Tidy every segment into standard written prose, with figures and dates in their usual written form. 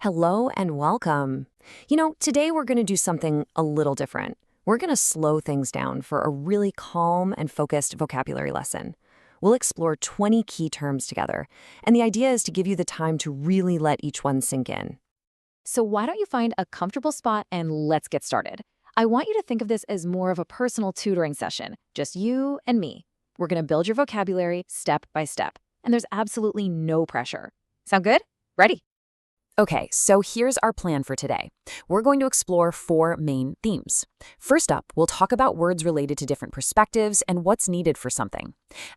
Hello and welcome. Today we're going to do something a little different. We're going to slow things down for a really calm and focused vocabulary lesson. We'll explore 20 key terms together, and the idea is to give you the time to really let each one sink in. So why don't you find a comfortable spot and let's get started. I want you to think of this as more of a personal tutoring session, just you and me. We're going to build your vocabulary step by step, and there's absolutely no pressure. Sound good? Ready? Okay, so here's our plan for today. We're going to explore 4 main themes. First up, we'll talk about words related to different perspectives and what's needed for something.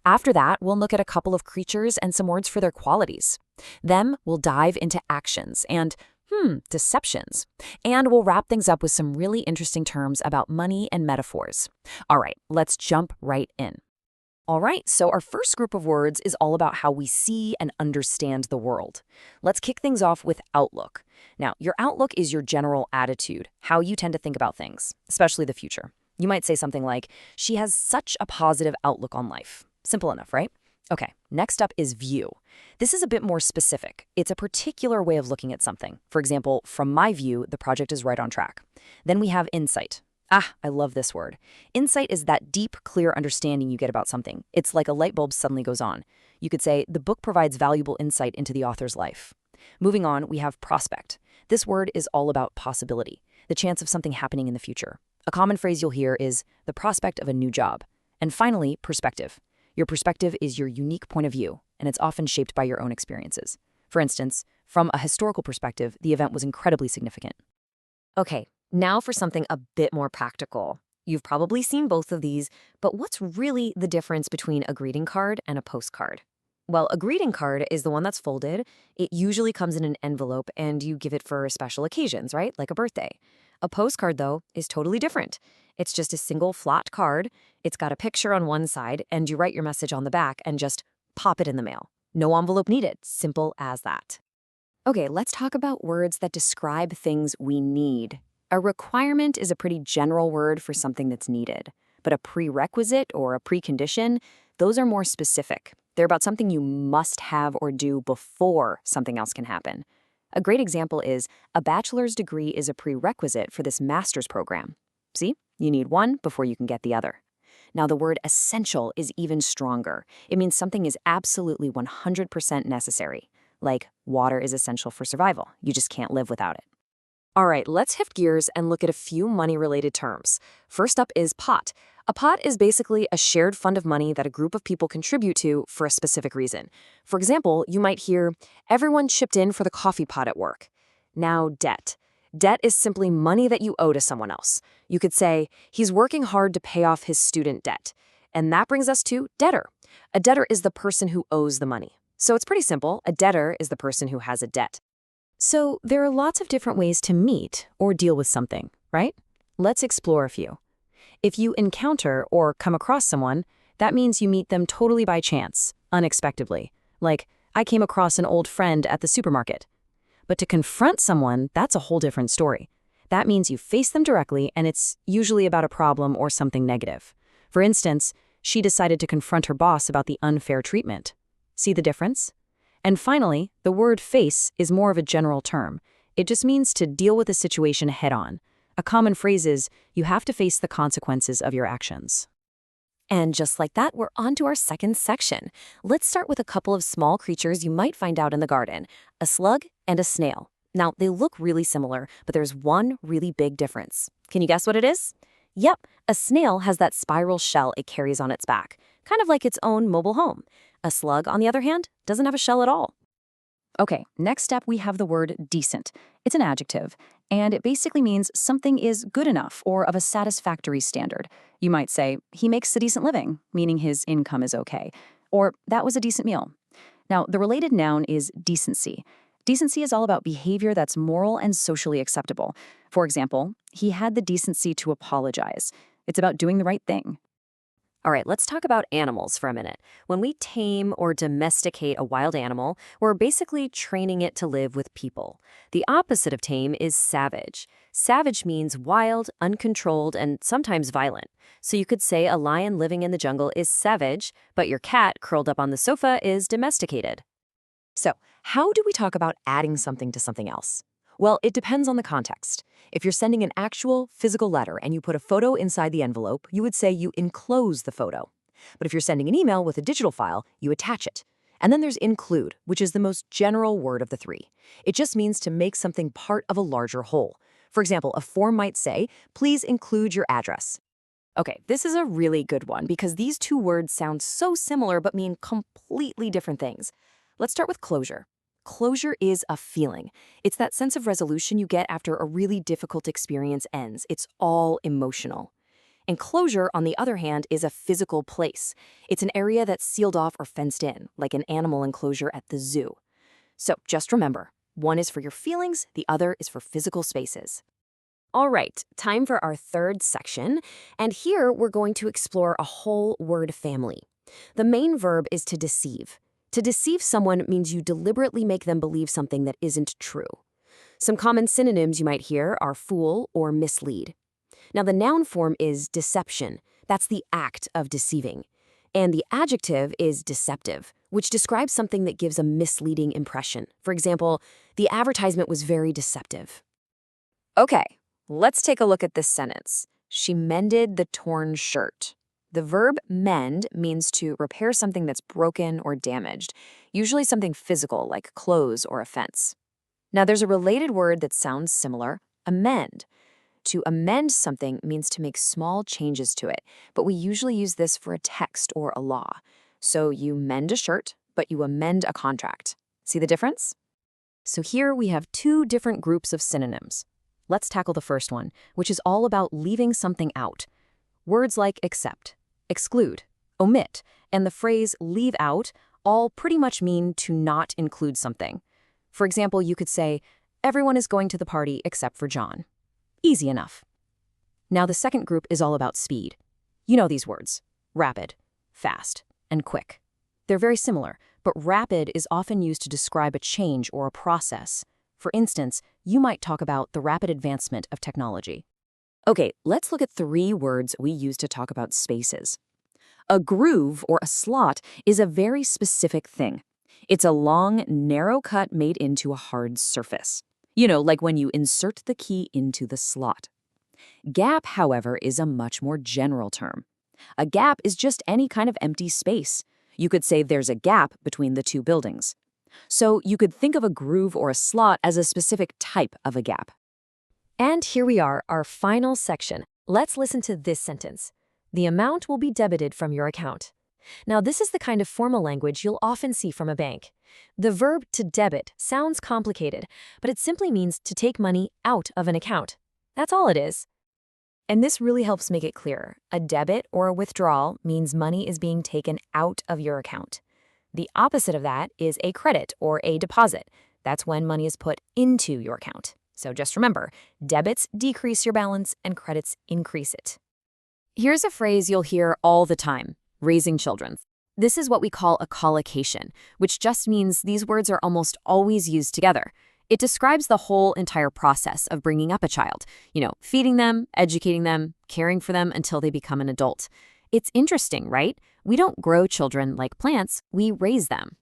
After that, we'll look at a couple of creatures and some words for their qualities. Then we'll dive into actions and deceptions. And we'll wrap things up with some really interesting terms about money and metaphors. All right, let's jump right in. All right, so our first group of words is all about how we see and understand the world. Let's kick things off with outlook. Now, your outlook is your general attitude, how you tend to think about things, especially the future. You might say something like, she has such a positive outlook on life. Simple enough, right? Okay, next up is view. This is a bit more specific. It's a particular way of looking at something. For example, from my view, the project is right on track. Then we have insight. I love this word. Insight is that deep, clear understanding you get about something. It's like a light bulb suddenly goes on. You could say, the book provides valuable insight into the author's life. Moving on, we have prospect. This word is all about possibility, the chance of something happening in the future. A common phrase you'll hear is the prospect of a new job. And finally, perspective. Your perspective is your unique point of view, and it's often shaped by your own experiences. For instance, from a historical perspective, the event was incredibly significant. Okay. Now for something a bit more practical. You've probably seen both of these, but what's really the difference between a greeting card and a postcard? Well, a greeting card is the one that's folded. It usually comes in an envelope and you give it for special occasions, right? Like a birthday. A postcard, though, is totally different. It's just a single flat card. It's got a picture on one side and you write your message on the back and just pop it in the mail. No envelope needed. Simple as that. Okay, let's talk about words that describe things we need. A requirement is a pretty general word for something that's needed, but a prerequisite or a precondition, those are more specific. They're about something you must have or do before something else can happen. A great example is a bachelor's degree is a prerequisite for this master's program. See, you need one before you can get the other. Now, the word essential is even stronger. It means something is absolutely 100% necessary, like water is essential for survival. You just can't live without it. All right, let's shift gears and look at a few money-related terms. First up is pot. A pot is basically a shared fund of money that a group of people contribute to for a specific reason. For example, you might hear, everyone chipped in for the coffee pot at work. Now, debt. Debt is simply money that you owe to someone else. You could say, he's working hard to pay off his student debt. And that brings us to debtor. A debtor is the person who owes the money. So it's pretty simple. A debtor is the person who has a debt. So there are lots of different ways to meet or deal with something, right? Let's explore a few. If you encounter or come across someone, that means you meet them totally by chance, unexpectedly. Like, I came across an old friend at the supermarket. But to confront someone, that's a whole different story. That means you face them directly, and it's usually about a problem or something negative. For instance, she decided to confront her boss about the unfair treatment. See the difference? And finally, the word face is more of a general term. It just means to deal with a situation head-on. A common phrase is, you have to face the consequences of your actions. And just like that, we're on to our second section. Let's start with a couple of small creatures you might find out in the garden, a slug and a snail. Now, they look really similar, but there's one really big difference. Can you guess what it is? Yep, a snail has that spiral shell it carries on its back, kind of like its own mobile home. A slug, on the other hand, doesn't have a shell at all. Okay, next up we have the word decent. It's an adjective, and it basically means something is good enough or of a satisfactory standard. You might say, he makes a decent living, meaning his income is okay, or that was a decent meal. Now, the related noun is decency. Decency is all about behavior that's moral and socially acceptable. For example, he had the decency to apologize. It's about doing the right thing. All right, let's talk about animals for a minute. When we tame or domesticate a wild animal, we're basically training it to live with people. The opposite of tame is savage. Savage means wild, uncontrolled, and sometimes violent. So you could say a lion living in the jungle is savage, but your cat curled up on the sofa is domesticated. So, how do we talk about adding something to something else? Well, it depends on the context. If you're sending an actual physical letter and you put a photo inside the envelope, you would say you enclose the photo. But if you're sending an email with a digital file, you attach it. And then there's include, which is the most general word of the three. It just means to make something part of a larger whole. For example, a form might say, please include your address. Okay, this is a really good one because these two words sound so similar but mean completely different things. Let's start with closure. Closure is a feeling. It's that sense of resolution you get after a really difficult experience ends. It's all emotional. Enclosure, on the other hand, is a physical place. It's an area that's sealed off or fenced in, like an animal enclosure at the zoo. So just remember, one is for your feelings, the other is for physical spaces. All right, time for our third section, and here we're going to explore a whole word family. The main verb is to deceive. To deceive someone means you deliberately make them believe something that isn't true. Some common synonyms you might hear are fool or mislead. Now, the noun form is deception. That's the act of deceiving. And the adjective is deceptive, which describes something that gives a misleading impression. For example, the advertisement was very deceptive. Okay, let's take a look at this sentence. She mended the torn shirt. The verb mend means to repair something that's broken or damaged, usually something physical like clothes or a fence. Now, there's a related word that sounds similar, amend. To amend something means to make small changes to it, but we usually use this for a text or a law. So you mend a shirt, but you amend a contract. See the difference? So here we have two different groups of synonyms. Let's tackle the first one, which is all about leaving something out. Words like accept, exclude, omit, and the phrase leave out all pretty much mean to not include something. For example, you could say, everyone is going to the party except for John. Easy enough. Now the second group is all about speed. You know these words, rapid, fast, and quick. They're very similar, but rapid is often used to describe a change or a process. For instance, you might talk about the rapid advancement of technology. Okay, let's look at three words we use to talk about spaces. A groove or a slot is a very specific thing. It's a long, narrow cut made into a hard surface. You know, like when you insert the key into the slot. Gap, however, is a much more general term. A gap is just any kind of empty space. You could say there's a gap between the two buildings. So you could think of a groove or a slot as a specific type of a gap. And here we are, our final section. Let's listen to this sentence. The amount will be debited from your account. Now, this is the kind of formal language you'll often see from a bank. The verb to debit sounds complicated, but it simply means to take money out of an account. That's all it is. And this really helps make it clearer. A debit or a withdrawal means money is being taken out of your account. The opposite of that is a credit or a deposit. That's when money is put into your account. So just remember, debits decrease your balance and credits increase it. Here's a phrase you'll hear all the time, raising children. This is what we call a collocation, which just means these words are almost always used together. It describes the whole entire process of bringing up a child, feeding them, educating them, caring for them until they become an adult. It's interesting, right? We don't grow children like plants, we raise them.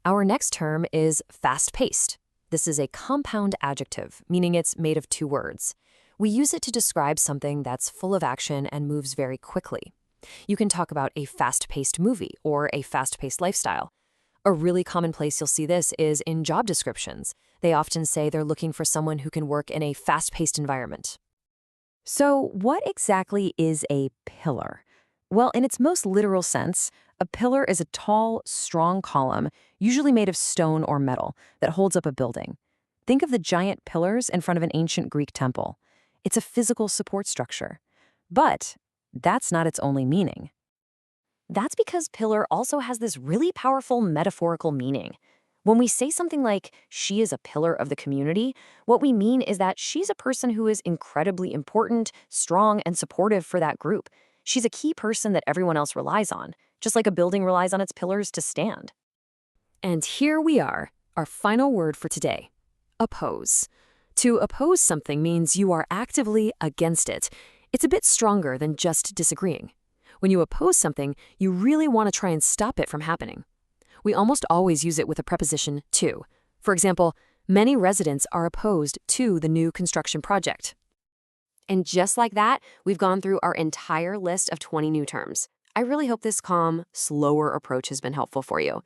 Our next term is fast-paced. This is a compound adjective, meaning it's made of two words. We use it to describe something that's full of action and moves very quickly. You can talk about a fast-paced movie or a fast-paced lifestyle. A really common place you'll see this is in job descriptions. They often say they're looking for someone who can work in a fast-paced environment. So what exactly is a pillar? Well, in its most literal sense, a pillar is a tall, strong column, usually made of stone or metal, that holds up a building. Think of the giant pillars in front of an ancient Greek temple. It's a physical support structure. But that's not its only meaning. That's because pillar also has this really powerful metaphorical meaning. When we say something like, she is a pillar of the community, what we mean is that she's a person who is incredibly important, strong, and supportive for that group. She's a key person that everyone else relies on, just like a building relies on its pillars to stand. And here we are, our final word for today, oppose. To oppose something means you are actively against it. It's a bit stronger than just disagreeing. When you oppose something, you really want to try and stop it from happening. We almost always use it with a preposition to. For example, Many residents are opposed to the new construction project. And just like that, we've gone through our entire list of 20 new terms. I really hope this calm, slower approach has been helpful for you.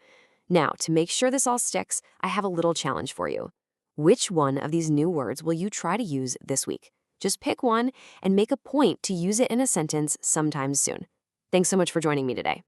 Now, to make sure this all sticks, I have a little challenge for you. Which one of these new words will you try to use this week? Just pick one and make a point to use it in a sentence sometime soon. Thanks so much for joining me today.